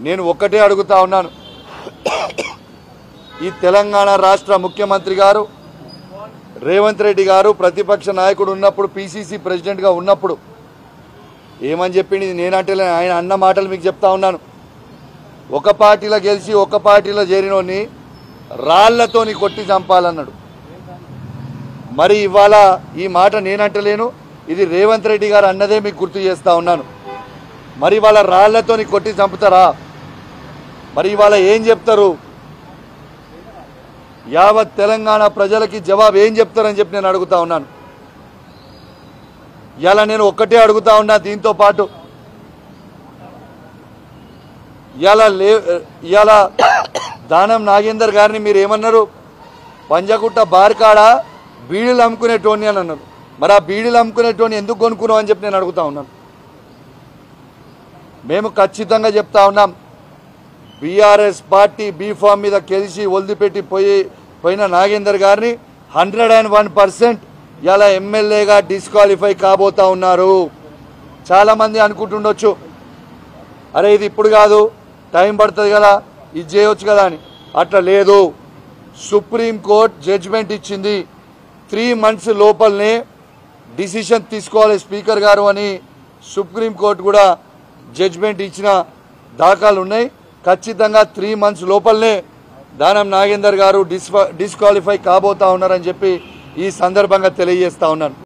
నేను ఒక్కటే అడుగుతా ఉన్నాను, ఈ తెలంగాణ రాష్ట్ర ముఖ్యమంత్రి గారు రేవంత్ రెడ్డి గారు ప్రతిపక్ష నాయకుడు ఉన్నప్పుడు పిసిసి ప్రెసిడెంట్గా ఉన్నప్పుడు ఏమని చెప్పింది? నేనంటే ఆయన అన్న మాటలు మీకు చెప్తా ఉన్నాను. ఒక పార్టీలో గెలిచి ఒక పార్టీలో చేరినోని రాళ్లతోని కొట్టి చంపాలన్నాడు. మరి ఇవాళ ఈ మాట నేనంటలేను, ఇది రేవంత్ రెడ్డి గారు అన్నదే మీకు గుర్తు చేస్తా ఉన్నాను. మరి ఇవాళ రాళ్లతోని కొట్టి చంపుతారా? మరి ఇవాళ ఏం చెప్తారు? యావత్ తెలంగాణ ప్రజలకి జవాబు ఏం చెప్తారని చెప్పి నేను అడుగుతా ఉన్నాను. ఇలా నేను ఒక్కటే అడుగుతా ఉన్నా. దీంతో పాటు ఇవాళ దానం నాగేందర్ గారిని మీరు ఏమన్నారు? పంజగుట్ట బార్కాడ బీడీలు అమ్ముకునేటోని అని అన్నారు. మరి ఆ బీడీలు అమ్ముకునేటోని ఎందుకు కొనుక్కున్నావు అని చెప్పి నేను అడుగుతా ఉన్నాను. మేము ఖచ్చితంగా చెప్తా ఉన్నాం, బీఆర్ఎస్ పార్టీ బీఫామ్ మీద గెలిచి వదిలిపెట్టి పోయిన నాగేందర్ గారిని 101% ఇలా ఎమ్మెల్యేగా డిస్క్వాలిఫై కాబోతా ఉన్నారు. చాలామంది అనుకుంటుండొచ్చు, అరే ఇది ఇప్పుడు కాదు, టైం పడుతుంది కదా, ఇది చేయవచ్చు కదా అని. అట్లా లేదు. సుప్రీంకోర్టు జడ్జిమెంట్ ఇచ్చింది, 3 months లోపలనే డిసిషన్ తీసుకోవాలి స్పీకర్ గారు అని సుప్రీంకోర్టు కూడా జడ్జిమెంట్ ఇచ్చిన దాఖలు ఉన్నాయి. ఖచ్చితంగా 3 months లోపలనే దానం నాగేందర్ గారు డిస్క్వాలిఫై కాబోతా ఉన్నారని చెప్పి ఈ సందర్భంగా తెలియజేస్తా ఉన్నాను.